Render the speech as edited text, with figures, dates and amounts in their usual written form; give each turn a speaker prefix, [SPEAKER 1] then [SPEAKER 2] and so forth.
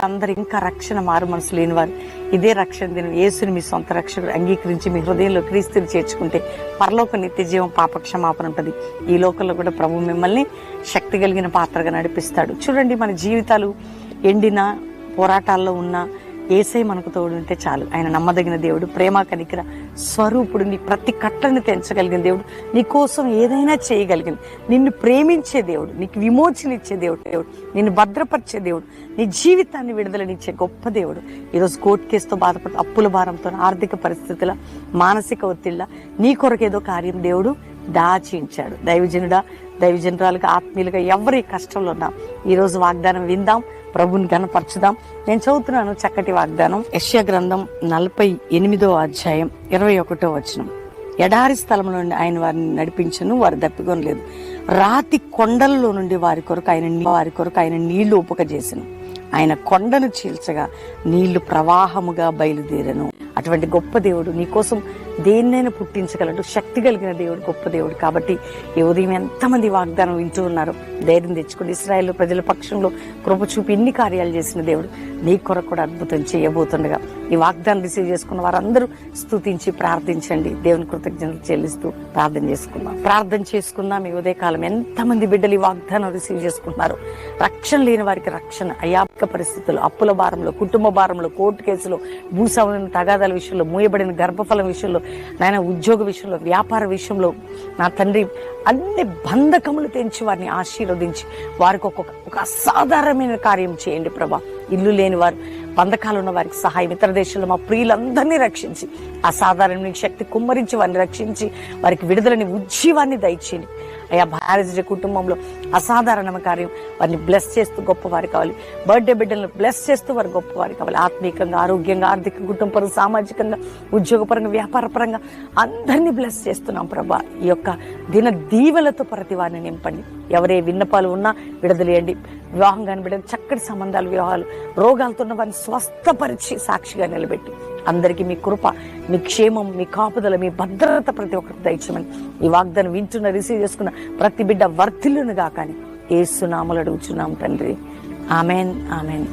[SPEAKER 1] అందరు ఇంకా రక్షణ మారు మనసు లేని వారు ఇదే రక్షణ దినం యేసుని మీ సొంత రక్షకుడు అంగీకరించి మీ హృదయంలో క్రీస్తుని చేర్చుకుంటే పరలోక నిత్య జీవం పాప క్షమాపణ ఉంటుంది. ఈ లోకంలో కూడా ప్రభు మిమ్మల్ని శక్తి కలిగిన పాత్రగా నడిపిస్తాడు. చూడండి, మన జీవితాలు ఎండిన పోరాటాల్లో ఉన్న యేసే మనకు తోడు ఉంటే చాలు. ఆయన నమ్మదగిన దేవుడు, ప్రేమ కనికర స్వరూపుడు, నీ ప్రతి కట్టని తెంచగలిగిన దేవుడు, నీ కోసం ఏదైనా చేయగలిగిన, నిన్ను ప్రేమించే దేవుడు, నీకు విమోచన ఇచ్చే దేవుడు, నిన్ను భద్రపరిచే దేవుడు, నీ జీవితాన్ని విడుదలనిచ్చే గొప్ప దేవుడు. ఈరోజు కోర్టు కేసుతో బాధపడుతూ అప్పుల భారంతో, ఆర్థిక పరిస్థితుల, మానసిక ఒత్తిళ్ళ నీ కొరకు ఏదో కార్యం దేవుడు దాచించాడు. దైవజనుడా, దైవజనురాలుగా, ఆత్మీయులుగా ఎవరి కష్టంలో ఉన్నా ఈరోజు వాగ్దానం విందాం, ప్రభుని గణపరచుదాం. నేను చదువుతున్నాను చక్కటి వాగ్దానం. యెషయా గ్రంథం 48వ అధ్యాయం 21వ వచనం. ఎడారి స్థలంలో నుండి ఆయన వారిని నడిపించను, వారు దప్పికొనలేదు. రాతి కొండలలో నుండి వారి కొరకు ఆయన నీళ్లు ఉపకజేసెను. ఆయన కొండను చీల్చగా నీళ్లు ప్రవాహముగా బయలుదేరను. అటువంటి గొప్ప దేవుడు నీకోసం దేన్నైనా పుట్టించగలడు. శక్తి కలిగిన దేవుడు, గొప్ప దేవుడు. కాబట్టి ఈ ఉదయం ఎంతమంది వాగ్దానం వింటూ ఉన్నారు, ధైర్యం తెచ్చుకోండి. ఇశ్రాయేల్ ప్రజల పక్షంలో కృప చూపి ఇన్ని కార్యాలు చేసిన దేవుడు నీ కొరకు కూడా అద్భుతం చేయబోతుండగా ఈ వాగ్దానం రిసీవ్ చేసుకున్న వారందరూ స్తుతించి ప్రార్థించండి. దేవుని కృతజ్ఞతలు చెల్లిస్తూ ప్రార్థన చేసుకుందాం. ఈ ఉదయకాలం ఎంతమంది బిడ్డలు ఈ వాగ్దానం రిసీవ్ చేసుకుంటున్నారు. రక్షణ లేని వారికి రక్షణ, అయాపక పరిస్థితులు, అప్పుల భారంలో, కుటుంబ భారంలో, కోర్టు కేసులో, భూసవరణ తగాదాల విషయంలో, మూయబడిన గర్భఫలం విషయంలో, నాయన ఉద్యోగ విషయంలో, వ్యాపార విషయంలో, నా తండ్రి అన్ని బంధకములు తెంచి వారిని ఆశీర్వదించి వారికి ఒక అసాధారణమైన కార్యం చేయండి ప్రభా. ఇల్లు లేని వారు, బంధకాలు ఉన్న వారికి సహాయం, ఇతర దేశాల్లో మా ప్రియులందరినీ రక్షించి అసాధారణమైన శక్తి కుమ్మరించి వారిని రక్షించి వారికి విడుదలని, ఉజ్జీవాన్ని దయచేయండి అయ్యా. భారత కుటుంబంలో అసాధారణ కార్యం, వారిని బ్లెస్ చేస్తూ గొప్పవారు కావాలి. బర్త్డే బిడ్డలను బ్లెస్ చేస్తూ వారు గొప్పవారు కావాలి. ఆత్మీయంగా, ఆరోగ్యంగా, ఆర్థిక, కుటుంబపరంగా, సామాజికంగా, ఉద్యోగపరంగా, వ్యాపార పరంగా అందరినీ బ్లెస్ చేస్తున్నాం ప్రభా. ఈ యొక్క దిన దీవెలతో ప్రతి వారిని నింపండి. ఎవరే విన్నపాలు ఉన్నా విడుదలేయండి. వివాహం కాని బిడ్డలు చక్కటి సంబంధాలు, వివాహాలు, రోగాలతో ఉన్న వారిని స్వస్థపరిచి సాక్షిగా నిలబెట్టి అందరికీ మీ కృప, మీ క్షేమం, మీ కాపుదల, మీ భద్రత ప్రతి ఒక్కరికి దయచేయమని ఈ వాగ్దానం వింటున్న, రిసీవ్ చేసుకున్న ప్రతి బిడ్డ వర్ధిల్లునుగా కానీ యేసు నామములో అడుగుచున్నాం తండ్రి. Amen, amen.